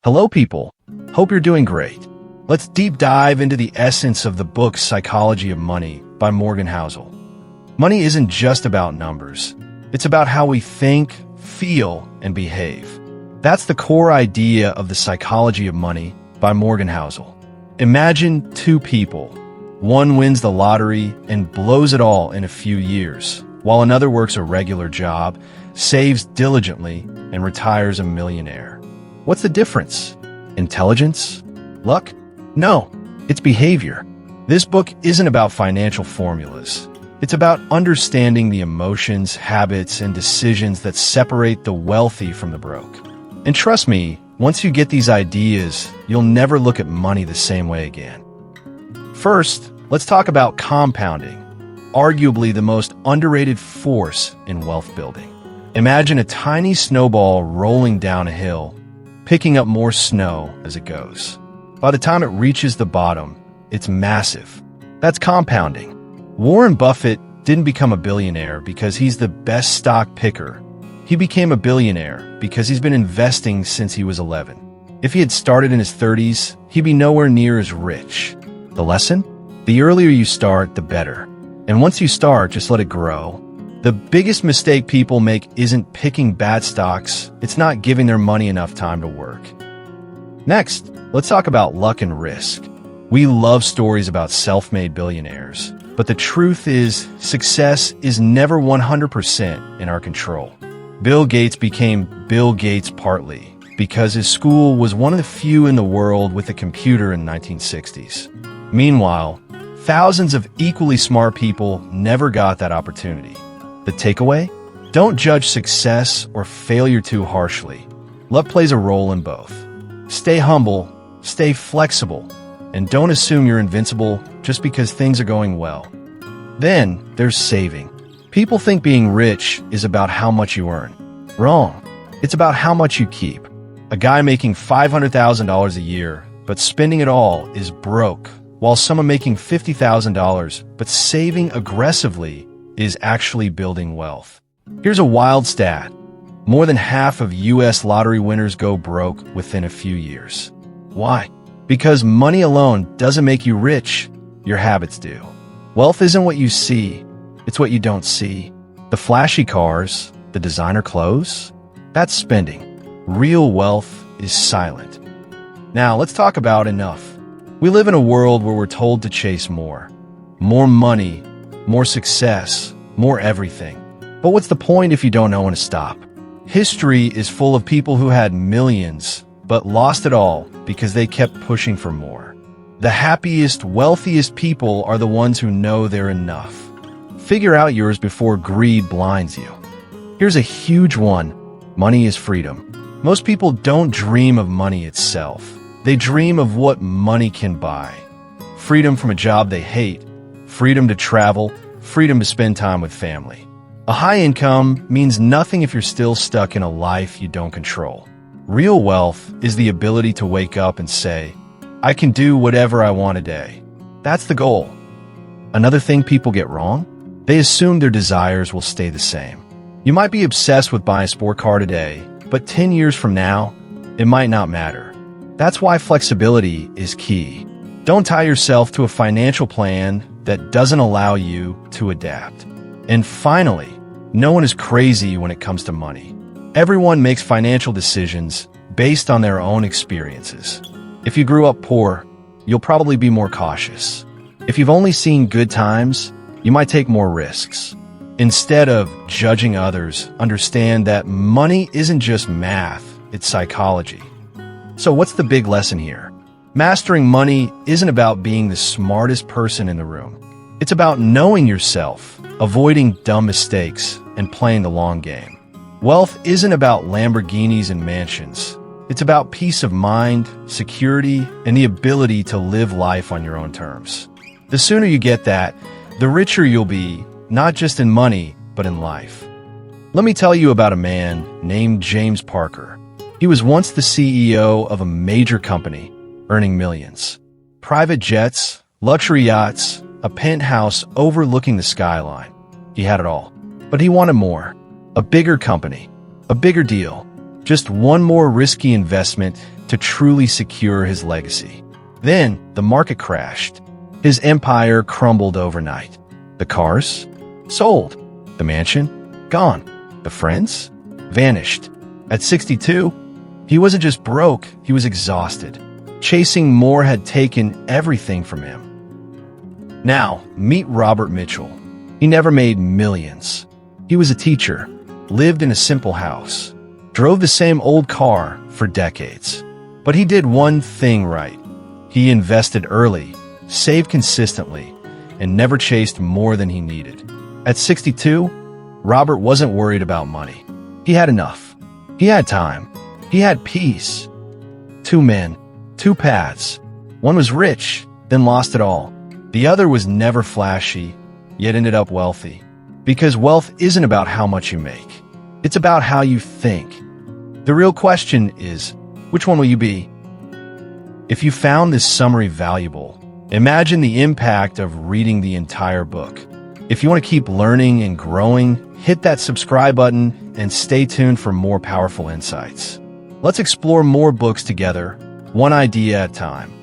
Hello, people. Hope you're doing great. Let's deep dive into the essence of the book Psychology of Money by Morgan Housel. Money isn't just about numbers. It's about how we think, feel, and behave. That's the core idea of the Psychology of Money by Morgan Housel. Imagine two people. One wins the lottery and blows it all in a few years, while another works a regular job, saves diligently, and retires a millionaire. What's the difference? Intelligence? Luck? No, it's behavior. This book isn't about financial formulas. It's about understanding the emotions, habits, and decisions that separate the wealthy from the broke. And trust me, once you get these ideas, you'll never look at money the same way again. First, let's talk about compounding, arguably the most underrated force in wealth building. Imagine a tiny snowball rolling down a hill, picking up more snow as it goes. By the time it reaches the bottom, it's massive. That's compounding. Warren Buffett didn't become a billionaire because he's the best stock picker. He became a billionaire because he's been investing since he was 11. If he had started in his 30s, he'd be nowhere near as rich. The lesson? The earlier you start, the better. And once you start, just let it grow. The biggest mistake people make isn't picking bad stocks, it's not giving their money enough time to work. Next, let's talk about luck and risk. We love stories about self-made billionaires, but the truth is, success is never 100% in our control. Bill Gates became Bill Gates partly because his school was one of the few in the world with a computer in the 1960s. Meanwhile, thousands of equally smart people never got that opportunity. The takeaway? Don't judge success or failure too harshly. Luck plays a role in both. Stay humble, stay flexible, and don't assume you're invincible just because things are going well. Then, there's saving. People think being rich is about how much you earn. Wrong. It's about how much you keep. A guy making $500,000 a year, but spending it all is broke, while someone making $50,000 but saving aggressively is actually building wealth. Here's a wild stat. More than half of U.S. lottery winners go broke within a few years. Why? Because money alone doesn't make you rich, your habits do. Wealth isn't what you see, it's what you don't see. The flashy cars, the designer clothes, that's spending. Real wealth is silent. Now let's talk about enough. We live in a world where we're told to chase more. More money, more success, more everything. But what's the point if you don't know when to stop? History is full of people who had millions, but lost it all because they kept pushing for more. The happiest, wealthiest people are the ones who know they're enough. Figure out yours before greed blinds you. Here's a huge one. Money is freedom. Most people don't dream of money itself. They dream of what money can buy. Freedom from a job they hate, freedom to travel, freedom to spend time with family. A high income means nothing if you're still stuck in a life you don't control. Real wealth is the ability to wake up and say, I can do whatever I want today. That's the goal. Another thing people get wrong? They assume their desires will stay the same. You might be obsessed with buying a sport car today, but 10 years from now, it might not matter. That's why flexibility is key. Don't tie yourself to a financial plan that doesn't allow you to adapt. And finally, no one is crazy when it comes to money. Everyone makes financial decisions based on their own experiences. If you grew up poor, you'll probably be more cautious. If you've only seen good times, you might take more risks. Instead of judging others, understand that money isn't just math, it's psychology. So what's the big lesson here? Mastering money isn't about being the smartest person in the room. It's about knowing yourself, avoiding dumb mistakes, and playing the long game. Wealth isn't about Lamborghinis and mansions. It's about peace of mind, security, and the ability to live life on your own terms. The sooner you get that, the richer you'll be, not just in money, but in life. Let me tell you about a man named James Parker. He was once the CEO of a major company, earning millions. Private jets, luxury yachts, a penthouse overlooking the skyline. He had it all. But he wanted more. A bigger company, a bigger deal, just one more risky investment to truly secure his legacy. Then, the market crashed. His empire crumbled overnight. The cars? Sold. The mansion? Gone. The friends? Vanished. At 62, he wasn't just broke, he was exhausted. Chasing more had taken everything from him. Now, meet Robert Mitchell. He never made millions. He was a teacher, lived in a simple house, drove the same old car for decades. But he did one thing right. He invested early, saved consistently, and never chased more than he needed. At 62, Robert wasn't worried about money. He had enough. He had time. He had peace. 2 men, 2 paths. One was rich, then lost it all. The other was never flashy, yet ended up wealthy. Because wealth isn't about how much you make. It's about how you think. The real question is, which one will you be? If you found this summary valuable, imagine the impact of reading the entire book. If you want to keep learning and growing, hit that subscribe button and stay tuned for more powerful insights. Let's explore more books together, one idea at a time.